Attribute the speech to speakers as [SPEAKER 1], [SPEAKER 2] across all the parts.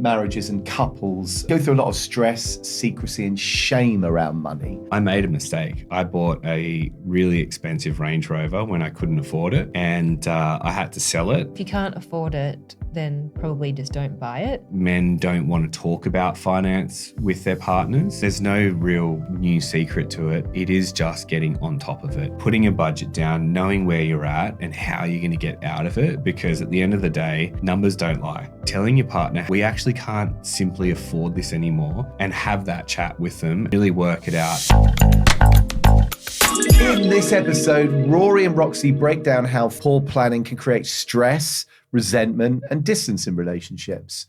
[SPEAKER 1] Marriages and couples go through a lot of stress, secrecy and shame around money.
[SPEAKER 2] I made a mistake. I bought a really expensive Range Rover when I couldn't afford it, and I had to sell it.
[SPEAKER 3] If you can't afford it, then probably just don't buy it.
[SPEAKER 2] Men don't want to talk about finance with their partners. There's no real new secret to it. It is just getting on top of it, putting a budget down, knowing where you're at and how you're going to get out of it, because at the end of the day, numbers don't lie. Telling your partner, we actually can't simply afford this anymore, and have that chat with them, really work it out.
[SPEAKER 1] In this episode, Rory and Roxy break down how poor planning can create stress, resentment, and distance in relationships.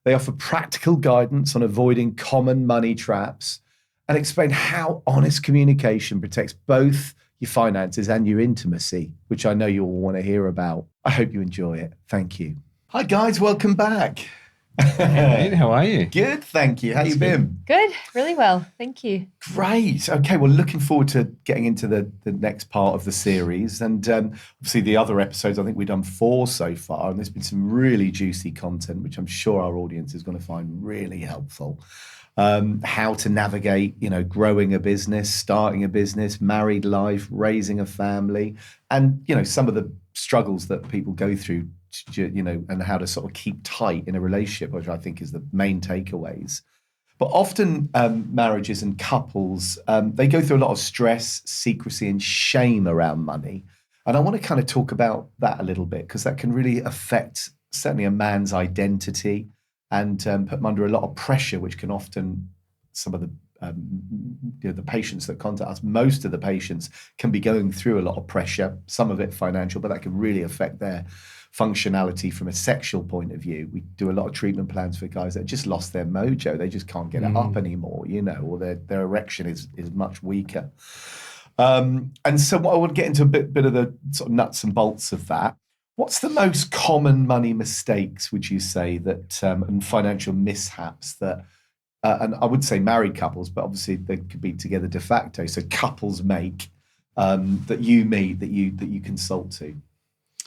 [SPEAKER 1] They offer practical guidance on avoiding common money traps and explain how honest communication protects both your finances and your intimacy, which I know you all want to hear about. I hope you enjoy it. Thank you. Hi guys, welcome back.
[SPEAKER 2] Hey, mate, how are you?
[SPEAKER 1] Good, thank you. How you been?
[SPEAKER 3] Good, really well, thank you.
[SPEAKER 1] Great. Okay, well, looking forward to getting into the next part of the series. And obviously the other episodes, I think we've done 4 so far, and there's been some really juicy content, which I'm sure our audience is going to find really helpful. How to navigate, growing a business, starting a business, married life, raising a family, and, some of the struggles that people go through, and how to sort of keep tight in a relationship, which I think is the main takeaways. But often marriages and couples, they go through a lot of stress, secrecy and shame around money. And I want to kind of talk about that a little bit, because that can really affect certainly a man's identity and put him under a lot of pressure, which can often, some of the patients that contact us, most of the patients can be going through a lot of pressure, some of it financial, but that can really affect their functionality from a sexual point of view. We do a lot of treatment plans for guys that just lost their mojo. They just can't get it up anymore, or their erection is much weaker. And so I want to get into a bit of the sort of nuts and bolts of that. What's the most common money mistakes, would you say, that and financial mishaps that, and I would say married couples, but obviously they could be together de facto, so couples make, that you meet, that you consult to?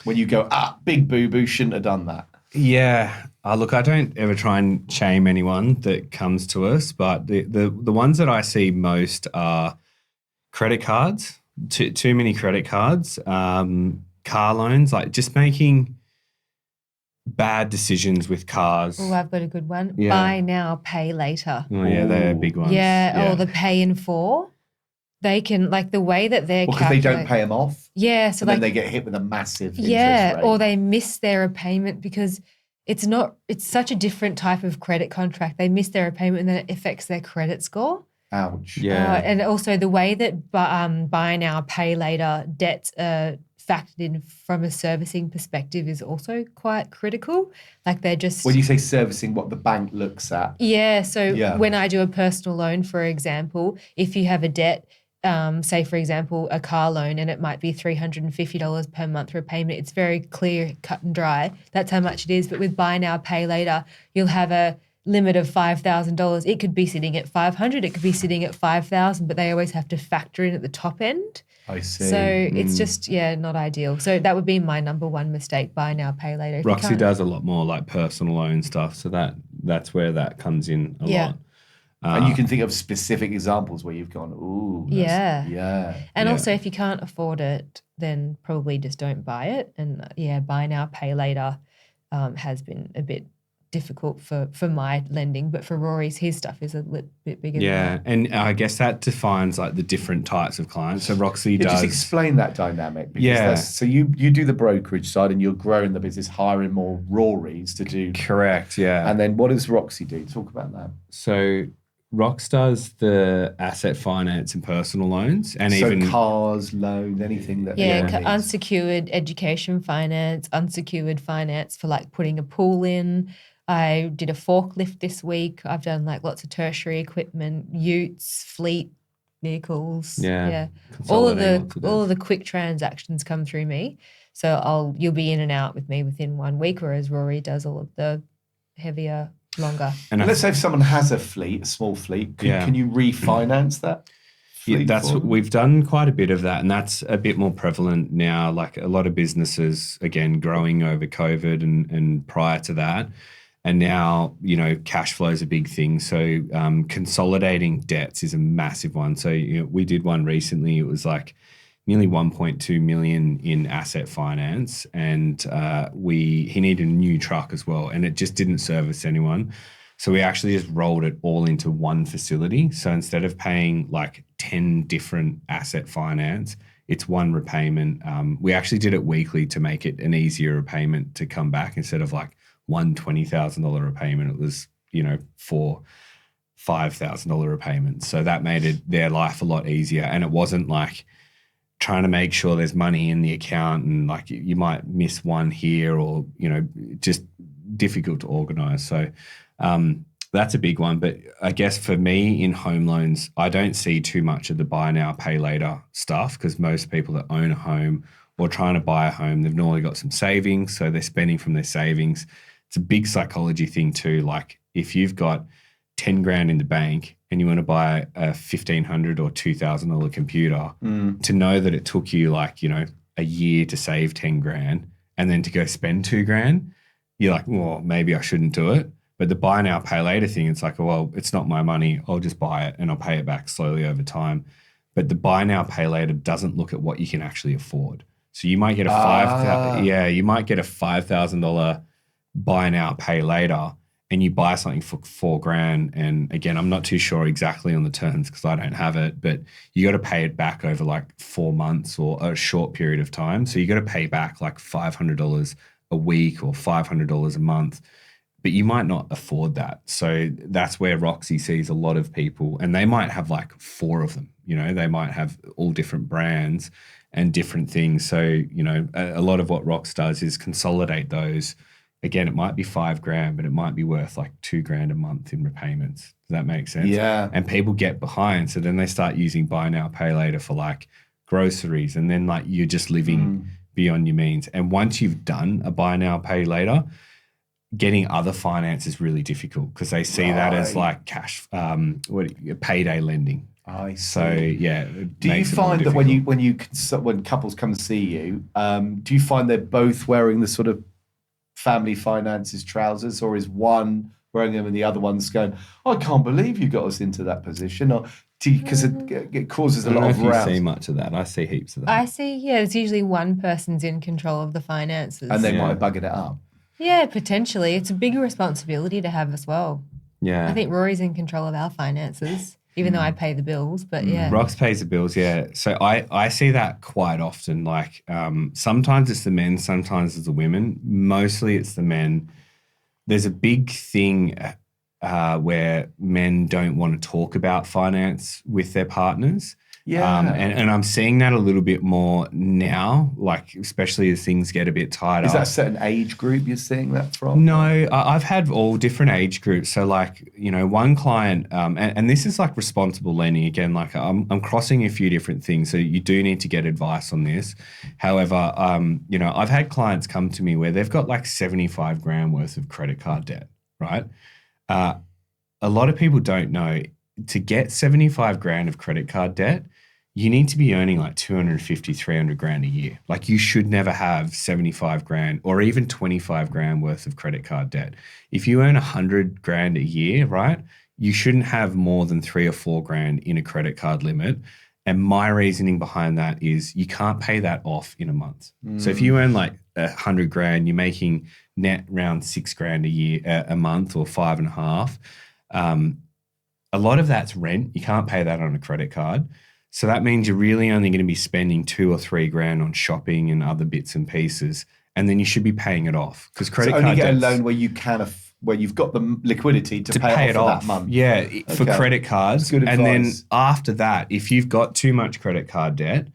[SPEAKER 1] When you go, big boo-boo, shouldn't have done that.
[SPEAKER 2] Yeah. Look, I don't ever try and shame anyone that comes to us, but the ones that I see most are credit cards, too many credit cards, car loans, like just making bad decisions with cars.
[SPEAKER 3] Oh, I've got a good one.
[SPEAKER 2] Yeah.
[SPEAKER 3] Buy now, pay later.
[SPEAKER 2] Oh, yeah, they're big ones.
[SPEAKER 3] Yeah, or the pay in 4. They can, like the way that they're
[SPEAKER 1] because they don't pay them off.
[SPEAKER 3] Yeah, so
[SPEAKER 1] then they get hit with a massive interest rate.
[SPEAKER 3] Or they miss their repayment because it's such a different type of credit contract. They miss their repayment and then it affects their credit score.
[SPEAKER 1] Ouch.
[SPEAKER 2] Yeah.
[SPEAKER 3] And also the way that buy now, pay later debts are factored in from a servicing perspective is also quite critical. Like they're just...
[SPEAKER 1] When you say servicing, what the bank looks at.
[SPEAKER 3] Yeah, so when I do a personal loan, for example, if you have a debt, say, for example, a car loan, and it might be $350 per month repayment. It's very clear, cut and dry. That's how much it is. But with buy now, pay later, you'll have a limit of $5,000. It could be sitting at $500. It could be sitting at $5,000, but they always have to factor in at the top end.
[SPEAKER 1] I see.
[SPEAKER 3] So it's just, not ideal. So that would be my number one mistake, buy now, pay later.
[SPEAKER 2] Roxy does a lot more like personal loan stuff. So that's where that comes in a lot.
[SPEAKER 1] And you can think of specific examples where you've gone, ooh. Yeah.
[SPEAKER 3] And also if you can't afford it, then probably just don't buy it. And buy now, pay later has been a bit difficult for my lending, but for Rory's, his stuff is a little bit bigger than that.
[SPEAKER 2] And I guess that defines like the different types of clients. So Roxy does...
[SPEAKER 1] Just explain that dynamic. Because so you do the brokerage side and you're growing the business, hiring more Rorys to do...
[SPEAKER 2] Correct, yeah.
[SPEAKER 1] And then what does Roxy do? Talk about that.
[SPEAKER 2] So Rox does the asset finance and personal loans, and
[SPEAKER 1] so
[SPEAKER 2] even
[SPEAKER 1] cars, loans, anything that
[SPEAKER 3] unsecured education finance, unsecured finance for like putting a pool in. I did a forklift this week. I've done like lots of tertiary equipment, utes, fleet vehicles. All of the quick transactions come through me. So you'll be in and out with me within 1 week, whereas Rory does all of the heavier, longer.
[SPEAKER 1] And let's say if someone has a small fleet, can you refinance that?
[SPEAKER 2] We've done quite a bit of that, and that's a bit more prevalent now. Like a lot of businesses, again, growing over COVID and prior to that. And now, cash flow is a big thing. So consolidating debts is a massive one. So we did one recently. It was like nearly 1.2 million in asset finance, and he needed a new truck as well, and it just didn't service anyone. So we actually just rolled it all into one facility. So instead of paying like 10 different asset finance, it's one repayment. We actually did it weekly to make it an easier repayment to come back. Instead of like one $20,000 repayment, it was, 4 $5,000 repayments. So that made their life a lot easier. And it wasn't like trying to make sure there's money in the account and like you might miss one here or, just difficult to organize. So that's a big one. But I guess for me in home loans, I don't see too much of the buy now, pay later stuff, because most people that own a home or trying to buy a home, they've normally got some savings. So they're spending from their savings. It's a big psychology thing too. Like if you've got 10 grand in the bank and you want to buy a $1,500 or $2,000 computer, to know that it took you like, a year to save 10 grand and then to go spend 2 grand, you're like, well, maybe I shouldn't do it. But the buy now, pay later thing, it's like, well, it's not my money. I'll just buy it and I'll pay it back slowly over time. But the buy now, pay later doesn't look at what you can actually afford. So you might get you might get a $5,000 buy now, pay later, and you buy something for 4 grand. And again, I'm not too sure exactly on the terms because I don't have it, but you got to pay it back over like 4 months or a short period of time. So you got to pay back like $500 a week or $500 a month, but you might not afford that. So that's where Roxy sees a lot of people, and they might have like 4 of them, they might have all different brands and different things. So, a lot of what Rox does is consolidate those. Again, it might be 5 grand, but it might be worth like 2 grand a month in repayments. Does that make sense?
[SPEAKER 1] Yeah.
[SPEAKER 2] And people get behind. So then they start using buy now, pay later for like groceries. And then like you're just living beyond your means. And once you've done a buy now, pay later, getting other finance is really difficult because they see that as like cash, payday lending.
[SPEAKER 1] I see.
[SPEAKER 2] So yeah.
[SPEAKER 1] Do you find that when couples come to see you, do you find they're both wearing the sort of family finances trousers, or is one wearing them and the other one's going, I can't believe you got us into that position? Or because it causes a lot of rows.
[SPEAKER 2] I see much of that. I see heaps of that.
[SPEAKER 3] I see, it's usually one person's in control of the finances.
[SPEAKER 1] And they might have buggered it up.
[SPEAKER 3] Yeah, potentially. It's a big responsibility to have as well.
[SPEAKER 2] Yeah.
[SPEAKER 3] I think Rory's in control of our finances, even though I pay the bills, but yeah.
[SPEAKER 2] Rox pays the bills, yeah. So I see that quite often. Like sometimes it's the men, sometimes it's the women. Mostly it's the men. There's a big thing where men don't want to talk about finance with their partners.
[SPEAKER 1] Yeah.
[SPEAKER 2] And I'm seeing that a little bit more now, like especially as things get a bit tighter.
[SPEAKER 1] Is that a certain age group you're seeing that from?
[SPEAKER 2] No, I've had all different age groups. So like, one client, and this is like responsible lending. Again, like I'm crossing a few different things. So you do need to get advice on this. However, I've had clients come to me where they've got like 75 grand worth of credit card debt, right? A lot of people don't know, to get 75 grand of credit card debt, you need to be earning like 250, 300 grand a year. Like you should never have 75 grand or even 25 grand worth of credit card debt. If you earn 100 grand a year, right, you shouldn't have more than 3 or 4 grand in a credit card limit. And my reasoning behind that is you can't pay that off in a month. So if you earn like 100 grand, you're making net around 6 grand a year, a month, or 5.5. A lot of that's rent. You can't pay that on a credit card. So that means you're really only going to be spending 2 or 3 grand on shopping and other bits and pieces, and then you should be paying it off because credit card
[SPEAKER 1] only get a loan where you can where you've got the liquidity to pay it off for that month.
[SPEAKER 2] Yeah, for credit cards.
[SPEAKER 1] Good advice.
[SPEAKER 2] And then after that, if you've got too much credit card debt,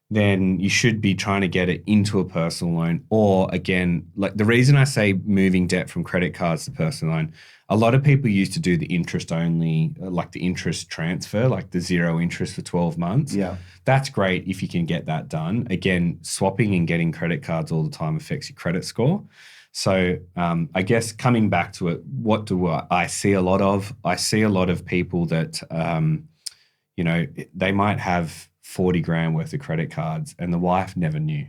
[SPEAKER 2] then you should be trying to get it into a personal loan. Or again, like the reason I say moving debt from credit cards to personal loan, a lot of people used to do the interest only, like the interest transfer, like the 0 interest for 12 months.
[SPEAKER 1] Yeah.
[SPEAKER 2] That's great if you can get that done. Again, swapping and getting credit cards all the time affects your credit score. So I guess coming back to it, what do I see a lot of? I see a lot of people that, they might have 40 grand worth of credit cards and the wife never knew.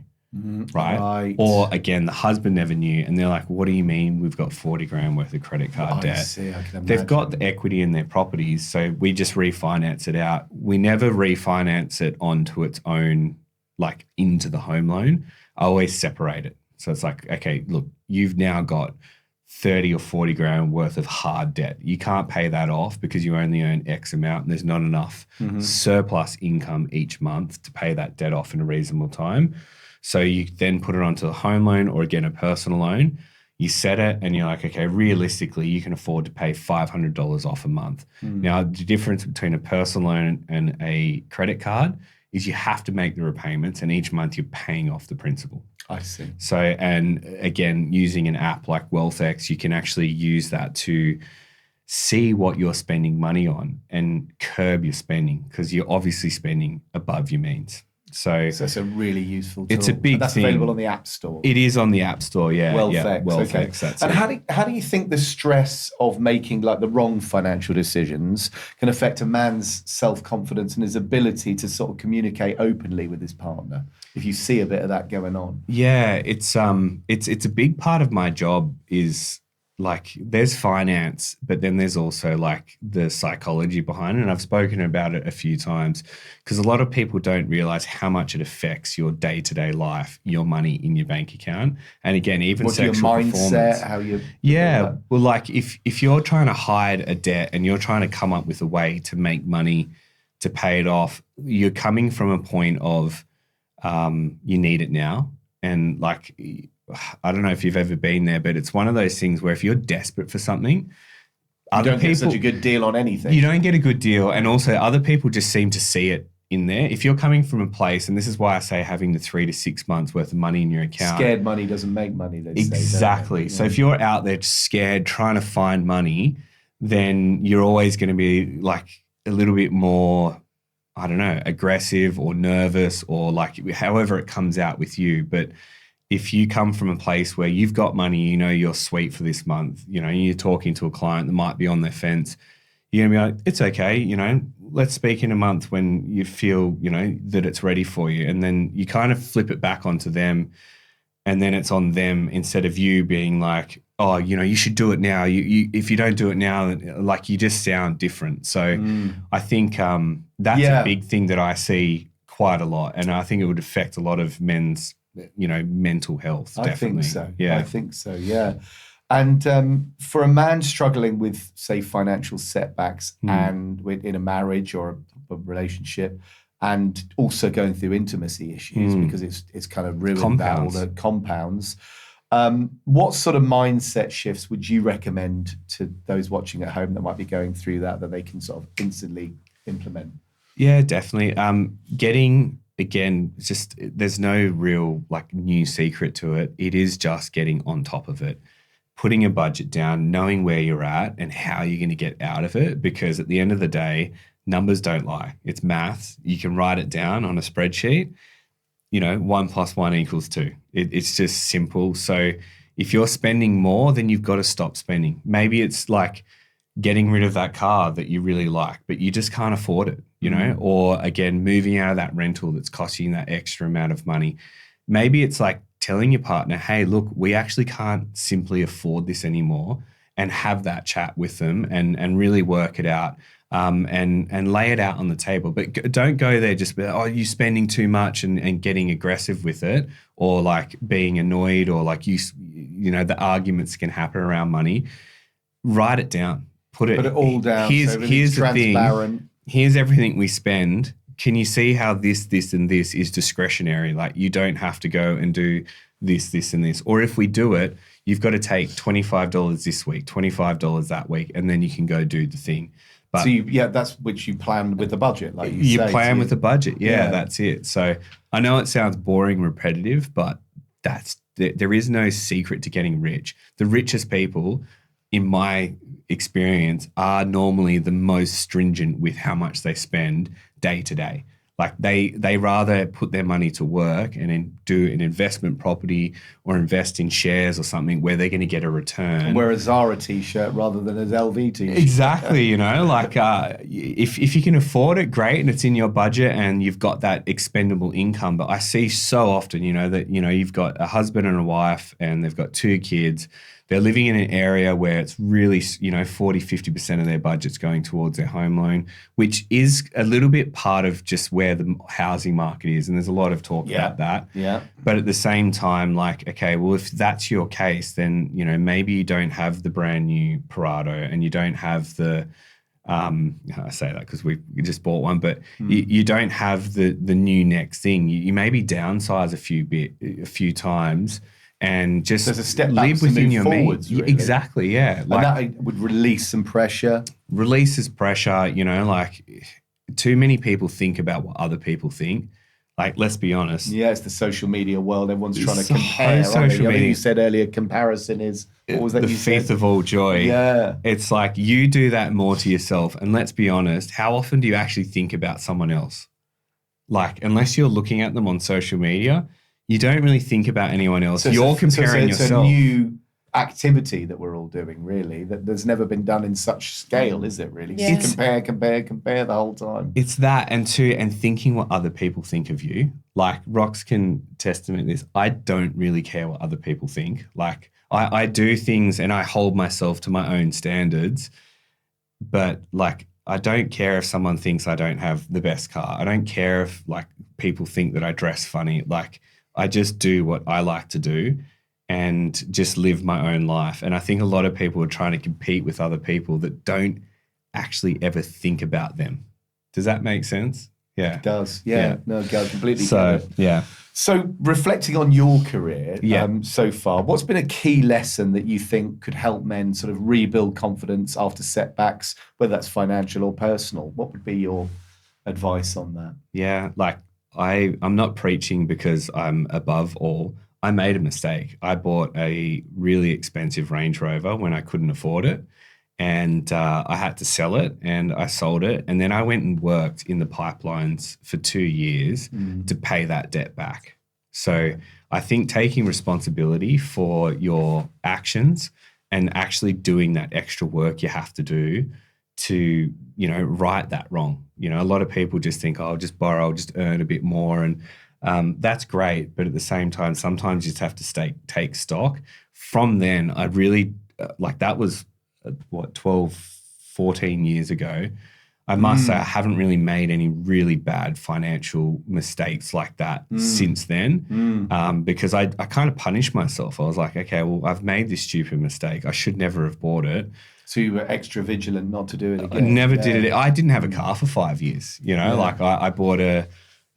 [SPEAKER 2] right?
[SPEAKER 1] Right.
[SPEAKER 2] Or again, the husband never knew, and they're like, "What do you mean we've got 40 grand worth of credit card
[SPEAKER 1] I
[SPEAKER 2] debt?"
[SPEAKER 1] see, I can imagine.
[SPEAKER 2] They've got the equity in their properties, so we just refinance it out. We never refinance it onto its own, like into the home loan. I always separate it. So it's like, okay, look, you've now got 30 or 40 grand worth of hard debt. You can't pay that off because you only earn X amount and there's not enough surplus income each month to pay that debt off in a reasonable time. So you then put it onto a home loan or again, a personal loan. You set it and you're like, okay, realistically, you can afford to pay $500 off a month. Now, the difference between a personal loan and a credit card is you have to make the repayments and each month you're paying off the principal.
[SPEAKER 1] I see.
[SPEAKER 2] So, and again, using an app like WealthX, you can actually use that to see what you're spending money on and curb your spending because you're obviously spending above your means. So
[SPEAKER 1] it's a really useful tool.
[SPEAKER 2] It's a big
[SPEAKER 1] and that's
[SPEAKER 2] thing.
[SPEAKER 1] available on the App Store.
[SPEAKER 2] It is on the App Store, yeah.
[SPEAKER 1] WealthX,
[SPEAKER 2] yeah, WealthX,
[SPEAKER 1] okay.
[SPEAKER 2] that's
[SPEAKER 1] and
[SPEAKER 2] it.
[SPEAKER 1] how do you think the stress of making like the wrong financial decisions can affect a man's self-confidence and his ability to sort of communicate openly with his partner? If you see a bit of that going on.
[SPEAKER 2] Yeah, it's a big part of my job is like there's finance, but then there's also like the psychology behind it. And I've spoken about it a few times because a lot of people don't realize how much it affects your day-to-day life, your money in your bank account. And again, even sexual
[SPEAKER 1] your mindset,
[SPEAKER 2] performance.
[SPEAKER 1] how you
[SPEAKER 2] well, like if you're trying to hide a debt and you're trying to come up with a way to make money to pay it off, you're coming from a point of you need it now. And like, I don't know if you've ever been there, but it's one of those things where if you're desperate for something,
[SPEAKER 1] you don't get such a good deal on anything.
[SPEAKER 2] You don't get a good deal. And also other people just seem to see it in there. If you're coming from a place, and this is why I say having the 3 to 6 months worth of money in your account.
[SPEAKER 1] Scared money doesn't make money, they say.
[SPEAKER 2] Exactly. So if you're out there scared, trying to find money, then you're always going to be like a little bit more, I don't know, aggressive or nervous or like however it comes out with you. But if you come from a place where you've got money, you know you're sweet for this month, you know, you're talking to a client that might be on their fence, you're going to be like, it's okay, you know, let's speak in a month when you feel, you know, that it's ready for you. And then you kind of flip it back onto them and then it's on them instead of you being like, oh, you know, you should do it now. If you don't do it now, like you just sound different. So I think that's a big thing that I see quite a lot. And I think it would affect a lot of men's, you know, mental health. Definitely.
[SPEAKER 1] I think so.
[SPEAKER 2] Yeah.
[SPEAKER 1] I think so. Yeah. And for a man struggling with, say, financial setbacks and in a marriage or a relationship, and also going through intimacy issues because it's kind of ruined that, all the compounds. What sort of mindset shifts would you recommend to those watching at home that might be going through that they can sort of instantly implement?
[SPEAKER 2] Yeah, definitely. Again, just there's no real like new secret to it. It is just getting on top of it, putting a budget down, knowing where you're at and how you're going to get out of it. Because at the end of the day, numbers don't lie. It's maths. You can write it down on a spreadsheet. You know, 1 + 1 = 2. It's just simple. So if you're spending more, then you've got to stop spending. Maybe it's like getting rid of that car that you really like, but you just can't afford it, you know? Or again, moving out of that rental that's costing that extra amount of money. Maybe it's like telling your partner, hey, look, we actually can't simply afford this anymore, and have that chat with them and really work it out. And lay it out on the table. But don't go there just be like, oh, you're spending too much and getting aggressive with it, or like being annoyed, or like you know, the arguments can happen around money. Write it down. Put it all down. Here's the thing. Here's everything we spend. Can you see how this, and this is discretionary? Like you don't have to go and do this, and this. Or if we do it, you've got to take $25 this week, $25 that week, and then you can go do the thing. But
[SPEAKER 1] so that's which you planned with the budget, like
[SPEAKER 2] you plan with the budget. Yeah, that's it. So I know it sounds boring, repetitive, but there is no secret to getting rich. The richest people, in my experience, are normally the most stringent with how much they spend day to day. Like they rather put their money to work and then do an investment property or invest in shares or something where they're going to get a return.
[SPEAKER 1] And wear a Zara t-shirt rather than an LV t-shirt.
[SPEAKER 2] Exactly, you know, like if you can afford it, great, and it's in your budget and you've got that expendable income. But I see so often, you know, that, you know, you've got a husband and a wife and they've got 2 kids. They're living in an area where it's really, you know, 40, 50% of their budget's going towards their home loan, which is a little bit part of just where the housing market is. And there's a lot of talk about that.
[SPEAKER 1] Yeah.
[SPEAKER 2] But at the same time, like, okay, well, if that's your case, then, you know, maybe you don't have the brand new Parado and you don't have the, I say that because we just bought one, but you don't have the new next thing. You maybe downsize a few times. And just
[SPEAKER 1] there's a step
[SPEAKER 2] live within your means.
[SPEAKER 1] Really.
[SPEAKER 2] Exactly, yeah.
[SPEAKER 1] Like, and that would release some pressure.
[SPEAKER 2] Releases pressure, you know, like too many people think about what other people think. Like, let's be honest.
[SPEAKER 1] Yeah, it's the social media world. Everyone's trying to
[SPEAKER 2] So
[SPEAKER 1] compare.
[SPEAKER 2] social media.
[SPEAKER 1] You said earlier, comparison is, what was that
[SPEAKER 2] the
[SPEAKER 1] you
[SPEAKER 2] thief
[SPEAKER 1] said?
[SPEAKER 2] of all joy.
[SPEAKER 1] Yeah.
[SPEAKER 2] It's like you do that more to yourself. And let's be honest, how often do you actually think about someone else? Like, unless you're looking at them on social media, you don't really think about anyone else.
[SPEAKER 1] So
[SPEAKER 2] you're comparing
[SPEAKER 1] it's
[SPEAKER 2] yourself.
[SPEAKER 1] a new activity that we're all doing, really, that there's never been done in such scale, is it really?
[SPEAKER 3] Yeah.
[SPEAKER 1] Compare the whole time.
[SPEAKER 2] It's that and thinking what other people think of you. Like Rox can testament this. I don't really care what other people think. Like I do things and I hold myself to my own standards, but like I don't care if someone thinks I don't have the best car. I don't care if like people think that I dress funny. Like I just do what I like to do and just live my own life. And I think a lot of people are trying to compete with other people that don't actually ever think about them. Does that make sense? Yeah.
[SPEAKER 1] It does. Yeah. No, I completely
[SPEAKER 2] So,
[SPEAKER 1] get it.
[SPEAKER 2] yeah.
[SPEAKER 1] So reflecting on your career
[SPEAKER 2] Yeah.
[SPEAKER 1] So far, what's been a key lesson that you think could help men sort of rebuild confidence after setbacks, whether that's financial or personal? What would be your advice on that?
[SPEAKER 2] Yeah. Like I'm not preaching because I'm above all. I made a mistake. I bought a really expensive Range Rover when I couldn't afford it. And I had to sell it and I sold it. And then I went and worked in the pipelines for 2 years to pay that debt back. So I think taking responsibility for your actions and actually doing that extra work you have to do to, you know, right that wrong. You know, a lot of people just think, oh, I'll just borrow, I'll just earn a bit more. And that's great. But at the same time, sometimes you just have to take stock. From then, I really, that was, 12, 14 years ago. I must say I haven't really made any really bad financial mistakes like that since then because I kind of punished myself. I was like, okay, well, I've made this stupid mistake. I should never have bought it.
[SPEAKER 1] So you were extra vigilant not to do it again.
[SPEAKER 2] I never did it. I didn't have a car for 5 years. You know, like I bought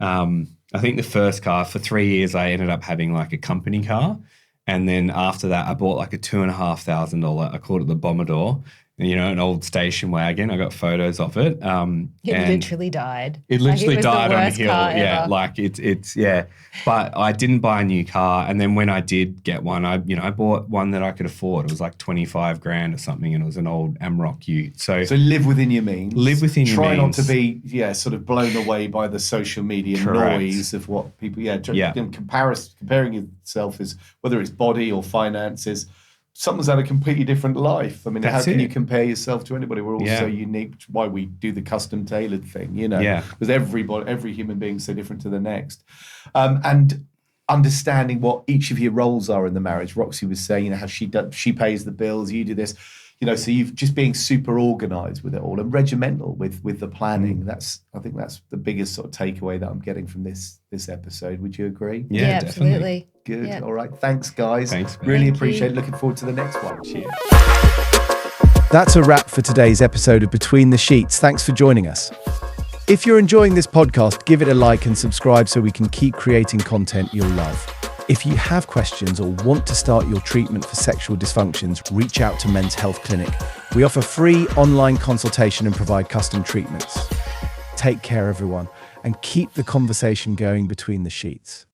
[SPEAKER 2] I think the first car for 3 years, I ended up having like a company car. And then after that, I bought like a $2,500, I called it the Bombador, you know, an old station wagon. I got photos of it.
[SPEAKER 3] It literally died.
[SPEAKER 2] It literally
[SPEAKER 3] was the
[SPEAKER 2] died on a
[SPEAKER 3] worst
[SPEAKER 2] hill.
[SPEAKER 3] car
[SPEAKER 2] Yeah,
[SPEAKER 3] ever.
[SPEAKER 2] like it's yeah. But I didn't buy a new car. And then when I did get one, I bought one that I could afford. It was like 25 grand or something. And it was an old AMROC Ute. So
[SPEAKER 1] live within your means.
[SPEAKER 2] Live within your
[SPEAKER 1] Try not
[SPEAKER 2] means.
[SPEAKER 1] to be, sort of blown away by the social media
[SPEAKER 2] Correct.
[SPEAKER 1] noise of what people, comparing yourself is, whether it's body or finances, someone's had a completely different life. I mean,
[SPEAKER 2] That's
[SPEAKER 1] how can
[SPEAKER 2] it.
[SPEAKER 1] you compare yourself to anybody? We're all
[SPEAKER 2] Yeah.
[SPEAKER 1] so unique, which is why we do the custom tailored thing, you know,
[SPEAKER 2] Yeah.
[SPEAKER 1] because every human being is so different to the next. And understanding what each of your roles are in the marriage. Roxy was saying, you know, how she pays the bills, you do this, you know, so you've just being super organized with it all and regimental with the planning. I think that's the biggest sort of takeaway that I'm getting from this episode. Would you agree?
[SPEAKER 2] Yeah, definitely.
[SPEAKER 3] absolutely.
[SPEAKER 1] Good.
[SPEAKER 3] Yeah.
[SPEAKER 1] All right. Thanks, guys.
[SPEAKER 2] Thanks, man.
[SPEAKER 1] Really
[SPEAKER 3] Thank
[SPEAKER 1] appreciate
[SPEAKER 3] you.
[SPEAKER 1] it. Looking forward to the next one.
[SPEAKER 2] Cheers.
[SPEAKER 1] That's a wrap for today's episode of Between the Sheets. Thanks for joining us. If you're enjoying this podcast, give it a like and subscribe so we can keep creating content you'll love. If you have questions or want to start your treatment for sexual dysfunctions, reach out to Men's Health Clinic. We offer free online consultation and provide custom treatments. Take care, everyone, and keep the conversation going between the sheets.